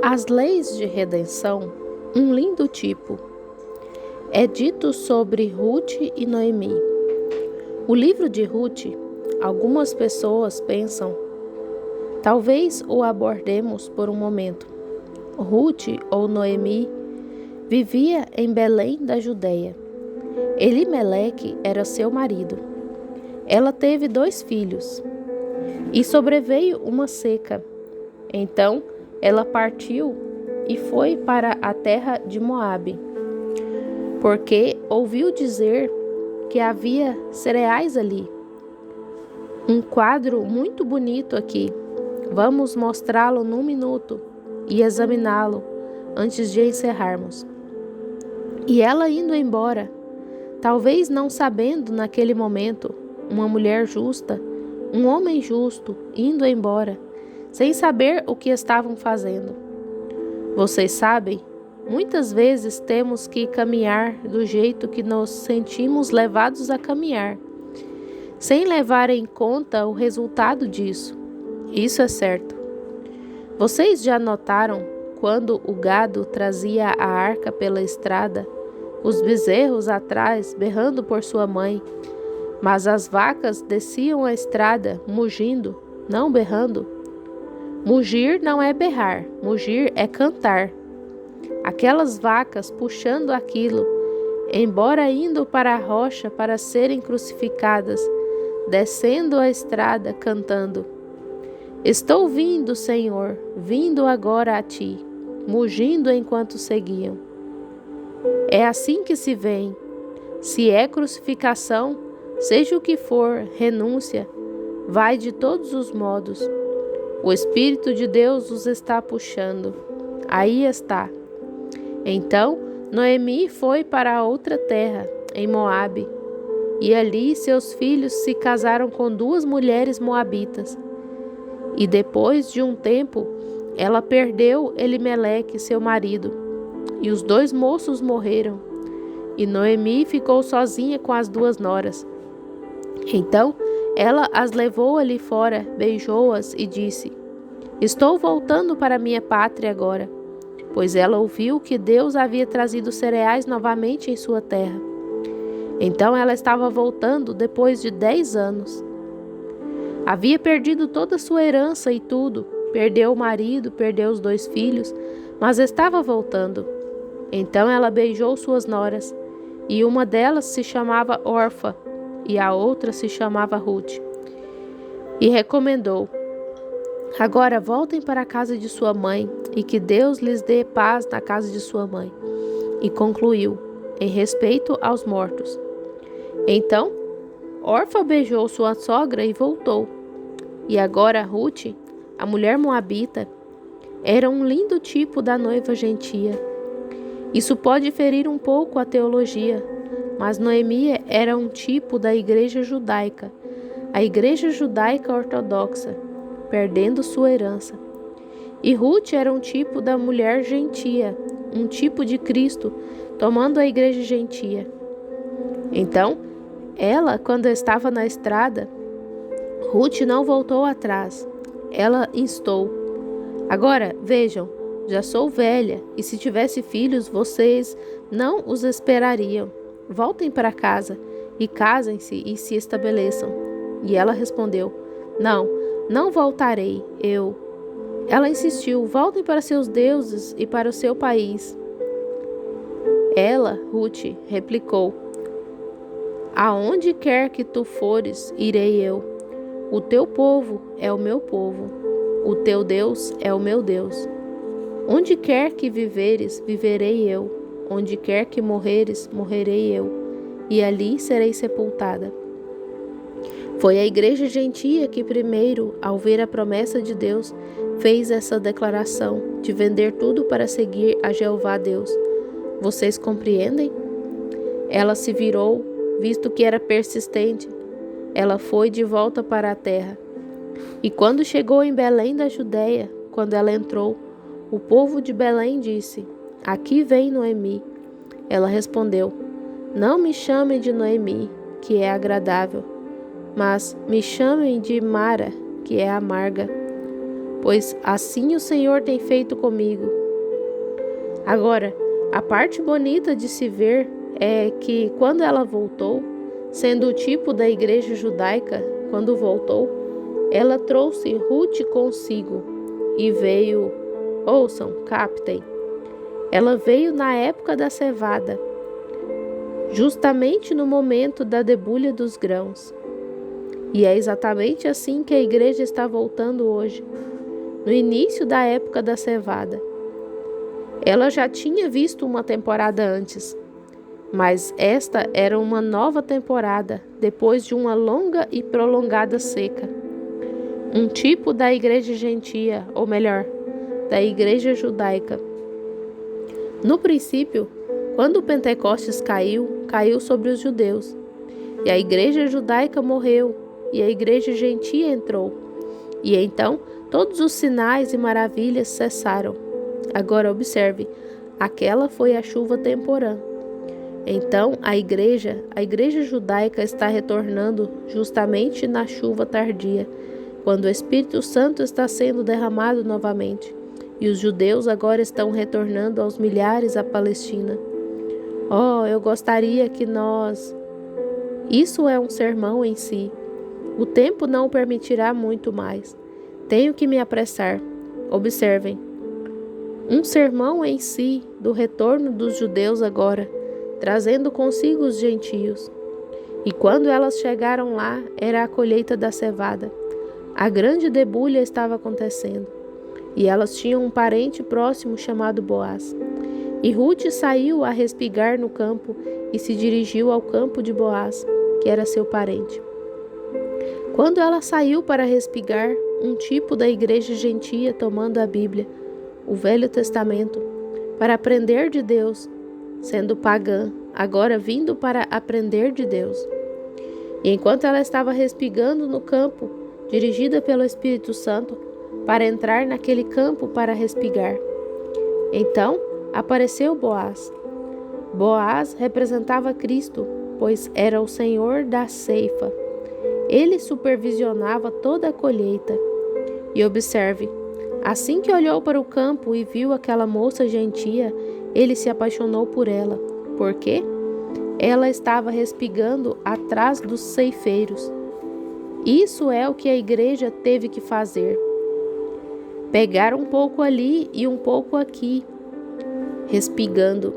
As leis de redenção, um lindo tipo. É dito sobre Ruth e Noemi. O livro de Ruth, algumas pessoas pensam, talvez o abordemos por um momento. Ruth ou Noemi vivia em Belém da Judeia. Elimeleque era seu marido. Ela teve 2 filhos e sobreveio uma seca. Então ela partiu e foi para a terra de Moabe, porque ouviu dizer que havia cereais ali. Um quadro muito bonito aqui. Vamos mostrá-lo num minuto e examiná-lo antes de encerrarmos. E ela indo embora, talvez não sabendo naquele momento, uma mulher justa, um homem justo indo embora, sem saber o que estavam fazendo. Vocês sabem, muitas vezes temos que caminhar do jeito que nos sentimos levados a caminhar, sem levar em conta o resultado disso. Isso é certo. Vocês já notaram quando o gado trazia a arca pela estrada, os bezerros atrás berrando por sua mãe, mas as vacas desciam a estrada mugindo, não berrando? Mugir não é berrar, mugir é cantar. Aquelas vacas puxando aquilo, embora indo para a rocha para serem crucificadas, descendo a estrada cantando: Estou vindo, Senhor, vindo agora a ti, mugindo enquanto seguiam. É assim que se vem. Se é crucificação, seja o que for, renúncia, vai de todos os modos. O Espírito de Deus os está puxando. Aí está. Então, Noemi foi para outra terra, em Moabe, e ali seus filhos se casaram com 2 mulheres moabitas. E depois de um tempo, ela perdeu Elimeleque, seu marido, e os 2 moços morreram, e Noemi ficou sozinha com as 2 noras. Então, ela as levou ali fora, beijou-as e disse: Estou voltando para minha pátria agora, pois ela ouviu que Deus havia trazido cereais novamente em sua terra. Então ela estava voltando depois de 10 anos. Havia perdido toda a sua herança e tudo, perdeu o marido, perdeu os 2 filhos, mas estava voltando. Então ela beijou suas noras, e uma delas se chamava Orfa, e a outra se chamava Ruth. E recomendou: Agora voltem para a casa de sua mãe, e que Deus lhes dê paz na casa de sua mãe. E concluiu: em respeito aos mortos. Então, Orfa beijou sua sogra e voltou. E agora Ruth, a mulher moabita, era um lindo tipo da noiva gentia. Isso pode ferir um pouco a teologia, mas Noemi era um tipo da igreja judaica, a igreja judaica ortodoxa, perdendo sua herança. E Ruth era um tipo da mulher gentia, um tipo de Cristo, tomando a igreja gentia. Então, ela, quando estava na estrada, Ruth não voltou atrás. Ela instou: Agora, vejam, já sou velha, e se tivesse filhos, vocês não os esperariam. Voltem para casa, e casem-se e se estabeleçam. E ela respondeu: Não voltarei, Ela insistiu: Voltem para seus deuses e para o seu país. Ela, Ruth, replicou: Aonde quer que tu fores, irei eu. O teu povo é o meu povo, o teu Deus é o meu Deus. Onde quer que viveres, viverei eu. Onde quer que morreres, morrerei eu, e ali serei sepultada. Foi a igreja gentia que primeiro, ao ver a promessa de Deus, fez essa declaração de vender tudo para seguir a Jeová Deus. Vocês compreendem? Ela se virou, visto que era persistente. Ela foi de volta para a terra. E quando chegou em Belém da Judeia, quando ela entrou, o povo de Belém disse: Aqui vem Noemi. Ela respondeu: Não me chamem de Noemi, que é agradável, mas me chamem de Mara, que é amarga. pois assim o Senhor tem feito comigo. Agora, a parte bonita de se ver é que quando ela voltou, sendo o tipo da igreja judaica, quando voltou, ela trouxe Ruth consigo e veio, ouçam, captem, ela veio na época da cevada, justamente no momento da debulha dos grãos. E é exatamente assim que a igreja está voltando hoje, no início da época da cevada. Ela já tinha visto uma temporada antes, mas esta era uma nova temporada depois de uma longa e prolongada seca. Um tipo da igreja gentia, ou melhor, da igreja judaica. No princípio, quando o Pentecostes caiu sobre os judeus, e a igreja judaica morreu, e a igreja gentia entrou, e então todos os sinais e maravilhas cessaram. Agora observe, aquela foi a chuva temporã. Então a igreja judaica está retornando justamente na chuva tardia, quando o Espírito Santo está sendo derramado novamente, e os judeus agora estão retornando aos milhares à Palestina. Oh, eu gostaria que nós... Isso é um sermão em si. O tempo não o permitirá muito mais. Tenho que me apressar. Observem. Um sermão em si do retorno dos judeus agora, trazendo consigo os gentios. E quando elas chegaram lá, era a colheita da cevada. A grande debulha estava acontecendo. E elas tinham um parente próximo chamado Boaz. E Ruth saiu a respigar no campo e se dirigiu ao campo de Boaz, que era seu parente. Quando ela saiu para respigar, um tipo da igreja gentia tomando a Bíblia, o Velho Testamento, para aprender de Deus, sendo pagã, agora vindo para aprender de Deus. E enquanto ela estava respigando no campo, dirigida pelo Espírito Santo, para entrar naquele campo para respigar, então apareceu Boaz. Boaz representava Cristo, pois era o Senhor da ceifa. Ele supervisionava toda a colheita. E observe, assim que olhou para o campo e viu aquela moça gentia, ele se apaixonou por ela. Por quê? Ela estava respigando atrás dos ceifeiros. Isso é o que a igreja teve que fazer. Pegar um pouco ali e um pouco aqui, respigando,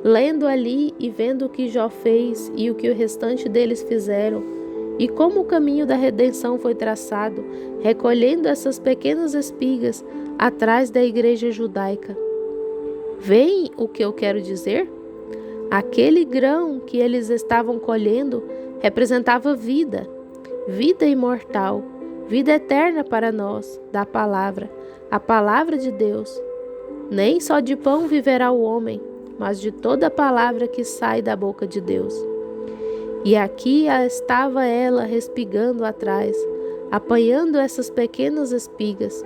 lendo ali e vendo o que Jó fez e o que o restante deles fizeram, e como o caminho da redenção foi traçado, recolhendo essas pequenas espigas atrás da igreja judaica. Veem o que eu quero dizer? Aquele grão que eles estavam colhendo representava vida, vida imortal, vida eterna para nós, da palavra, a palavra de Deus. Nem só de pão viverá o homem, mas de toda palavra que sai da boca de Deus. E aqui estava ela respigando atrás, apanhando essas pequenas espigas.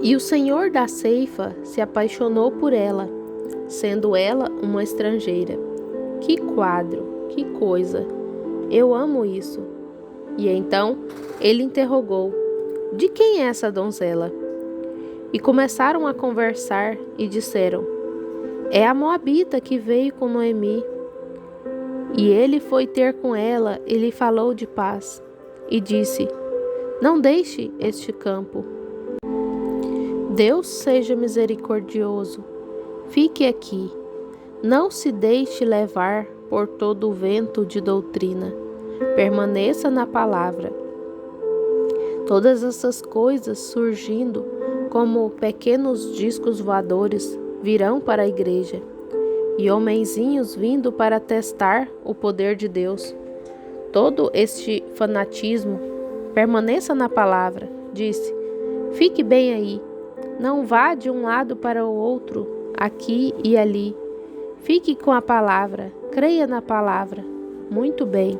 E o Senhor da ceifa se apaixonou por ela, sendo ela uma estrangeira. Que quadro, que coisa! Eu amo isso. E então ele interrogou: de quem é essa donzela? E começaram a conversar e disseram: é a moabita que veio com Noemi. E ele foi ter com ela e lhe falou de paz. E disse: não deixe este campo. Deus seja misericordioso. Fique aqui. Não se deixe levar por todo o vento de doutrina. Permaneça na palavra. Todas essas coisas surgindo como pequenos discos voadores virão para a igreja, e homenzinhos vindo para testar o poder de Deus. Todo este fanatismo, permaneça na palavra, disse. Fique bem aí, não vá de um lado para o outro, aqui e ali. Fique com a palavra, creia na palavra. Muito bem.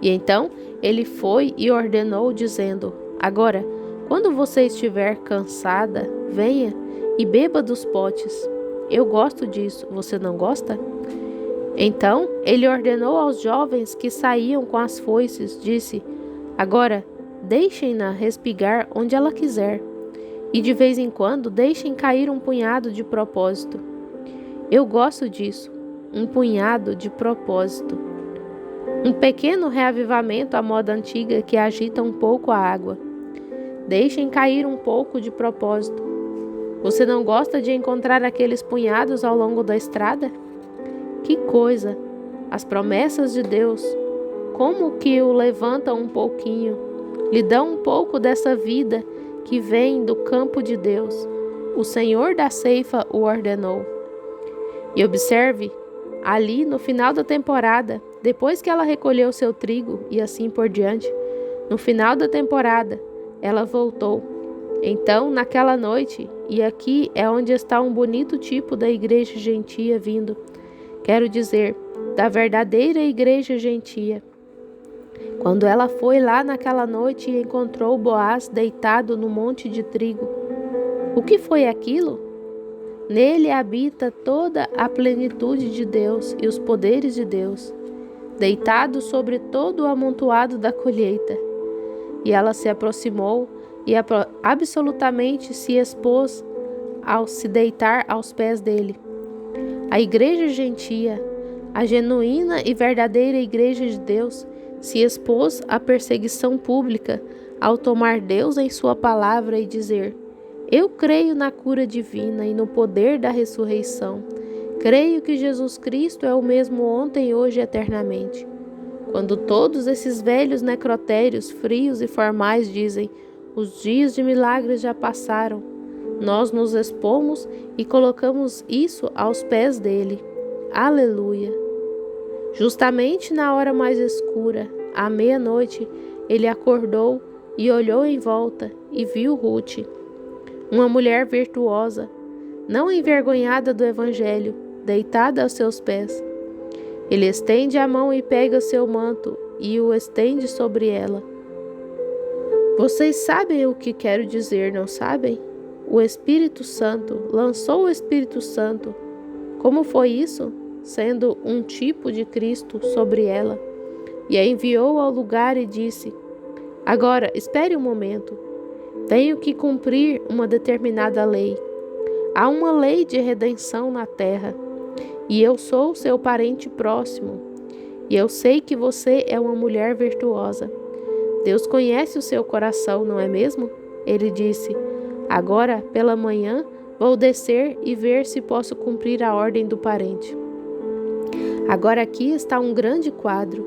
E então ele foi e ordenou, dizendo: agora, quando você estiver cansada, venha e beba dos potes. Eu gosto disso, você não gosta? Então ele ordenou aos jovens que saíam com as foices, disse: agora, deixem-na respigar onde ela quiser, e de vez em quando deixem cair um punhado de propósito. Eu gosto disso, um punhado de propósito. Um pequeno reavivamento à moda antiga que agita um pouco a água. Deixem cair um pouco de propósito. Você não gosta de encontrar aqueles punhados ao longo da estrada? Que coisa! As promessas de Deus, como que o levantam um pouquinho, lhe dão um pouco dessa vida que vem do campo de Deus. O Senhor da ceifa o ordenou. E observe, ali no final da temporada, depois que ela recolheu seu trigo e assim por diante, no final da temporada, ela voltou. Então, naquela noite, e aqui é onde está um bonito tipo da igreja gentia vindo, quero dizer, da verdadeira igreja gentia. Quando ela foi lá naquela noite e encontrou Boaz deitado no monte de trigo, o que foi aquilo? Nele habita toda a plenitude de Deus e os poderes de Deus, deitado sobre todo o amontoado da colheita. E ela se aproximou e absolutamente se expôs ao se deitar aos pés dele. A igreja gentia, a genuína e verdadeira igreja de Deus, se expôs à perseguição pública ao tomar Deus em sua palavra e dizer: eu creio na cura divina e no poder da ressurreição. Creio que Jesus Cristo é o mesmo ontem, hoje e eternamente. Quando todos esses velhos necrotérios frios e formais dizem: os dias de milagres já passaram, nós nos expomos e colocamos isso aos pés dele. Aleluia! Justamente na hora mais escura, à meia-noite, ele acordou e olhou em volta e viu Ruth, uma mulher virtuosa, não envergonhada do evangelho, deitada aos seus pés. Ele estende a mão e pega seu manto e o estende sobre ela. Vocês sabem o que quero dizer, não sabem? O Espírito Santo lançou o Espírito Santo. Como foi isso? Sendo um tipo de Cristo sobre ela. E a enviou ao lugar e disse: agora, espere um momento. Tenho que cumprir uma determinada lei. Há uma lei de redenção na terra. E eu sou seu parente próximo. E eu sei que você é uma mulher virtuosa. Deus conhece o seu coração, não é mesmo? Ele disse: agora, pela manhã, vou descer e ver se posso cumprir a ordem do parente. Agora aqui está um grande quadro.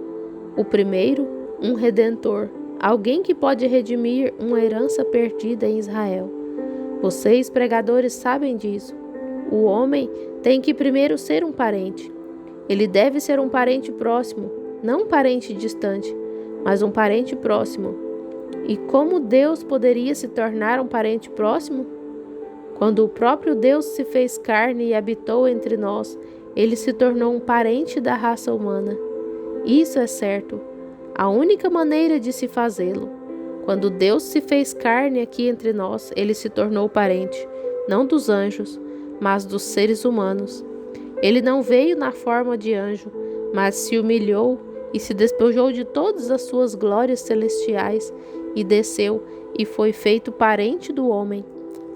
O primeiro, um redentor. Alguém que pode redimir uma herança perdida em Israel. Vocês, pregadores, sabem disso. O homem tem que primeiro ser um parente. Ele deve ser um parente próximo, não um parente distante, mas um parente próximo. E como Deus poderia se tornar um parente próximo? Quando o próprio Deus se fez carne e habitou entre nós, ele se tornou um parente da raça humana. Isso é certo. A única maneira de se fazê-lo. Quando Deus se fez carne aqui entre nós, ele se tornou parente, não dos anjos, mas dos seres humanos. Ele não veio na forma de anjo, mas se humilhou e se despojou de todas as suas glórias celestiais e desceu e foi feito parente do homem,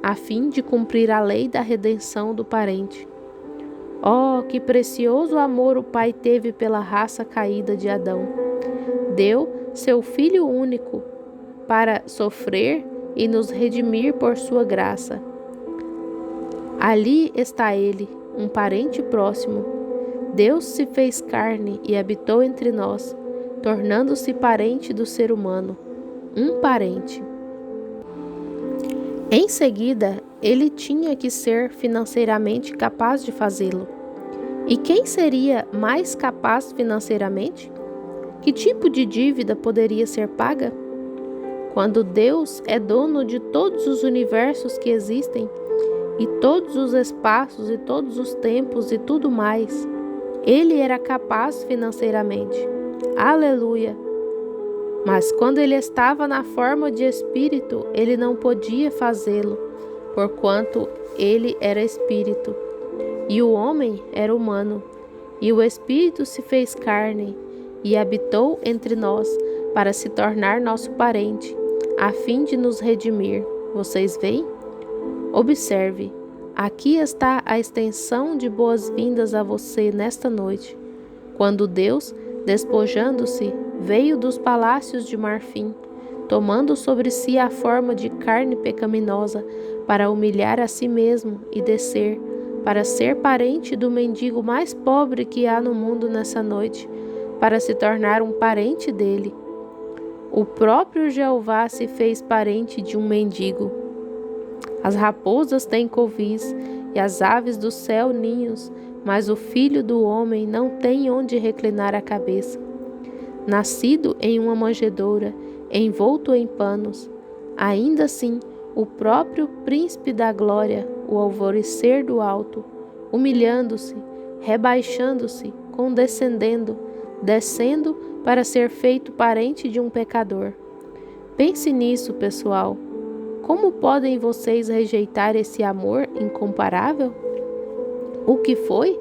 a fim de cumprir a lei da redenção do parente. Oh, que precioso amor o Pai teve pela raça caída de Adão. Deu seu Filho único para sofrer e nos redimir por sua graça. Ali está ele, um parente próximo. Deus se fez carne e habitou entre nós, tornando-se parente do ser humano, um parente. Em seguida, ele tinha que ser financeiramente capaz de fazê-lo. E quem seria mais capaz financeiramente? Que tipo de dívida poderia ser paga? Quando Deus é dono de todos os universos que existem, e todos os espaços e todos os tempos e tudo mais, ele era capaz financeiramente. Aleluia! Mas quando ele estava na forma de espírito, ele não podia fazê-lo, porquanto ele era espírito, e o homem era humano, e o espírito se fez carne, e habitou entre nós, para se tornar nosso parente, a fim de nos redimir. Vocês veem? Observe, aqui está a extensão de boas-vindas a você nesta noite, quando Deus, despojando-se, veio dos palácios de marfim, tomando sobre si a forma de carne pecaminosa, para humilhar a si mesmo e descer, para ser parente do mendigo mais pobre que há no mundo nessa noite, para se tornar um parente dele. O próprio Jeová se fez parente de um mendigo. As raposas têm covis e as aves do céu ninhos, mas o Filho do Homem não tem onde reclinar a cabeça. Nascido em uma manjedoura, envolto em panos, ainda assim, o próprio Príncipe da Glória, o alvorecer do alto, humilhando-se, rebaixando-se, condescendendo, descendo para ser feito parente de um pecador. Pense nisso, pessoal. Como podem vocês rejeitar esse amor incomparável? O que foi?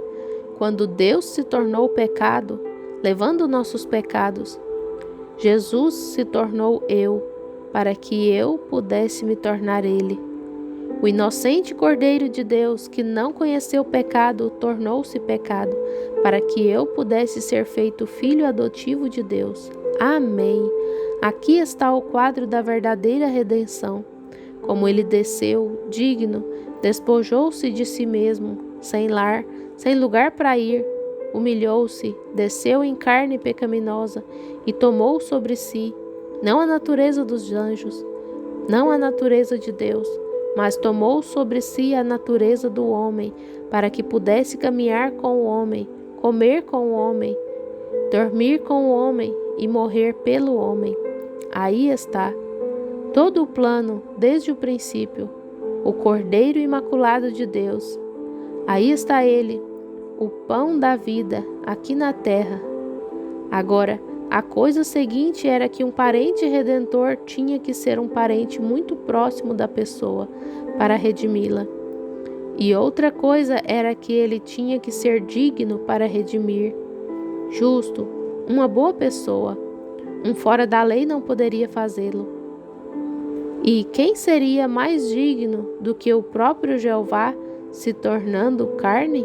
Quando Deus se tornou pecado, levando nossos pecados, Jesus se tornou eu, para que eu pudesse me tornar Ele. O inocente Cordeiro de Deus, que não conheceu pecado, tornou-se pecado, para que eu pudesse ser feito filho adotivo de Deus. Amém. Aqui está o quadro da verdadeira redenção. Como ele desceu, digno, despojou-se de si mesmo, sem lar, sem lugar para ir, humilhou-se, desceu em carne pecaminosa e tomou sobre si, não a natureza dos anjos, não a natureza de Deus, mas tomou sobre si a natureza do homem, para que pudesse caminhar com o homem, comer com o homem, dormir com o homem e morrer pelo homem. Aí está todo o plano desde o princípio, o Cordeiro Imaculado de Deus. Aí está ele, o pão da vida, aqui na terra. Agora, a coisa seguinte era que um parente redentor tinha que ser um parente muito próximo da pessoa para redimi-la. E outra coisa era que ele tinha que ser digno para redimir, justo, uma boa pessoa. Um fora da lei não poderia fazê-lo. E quem seria mais digno do que o próprio Jeová se tornando carne?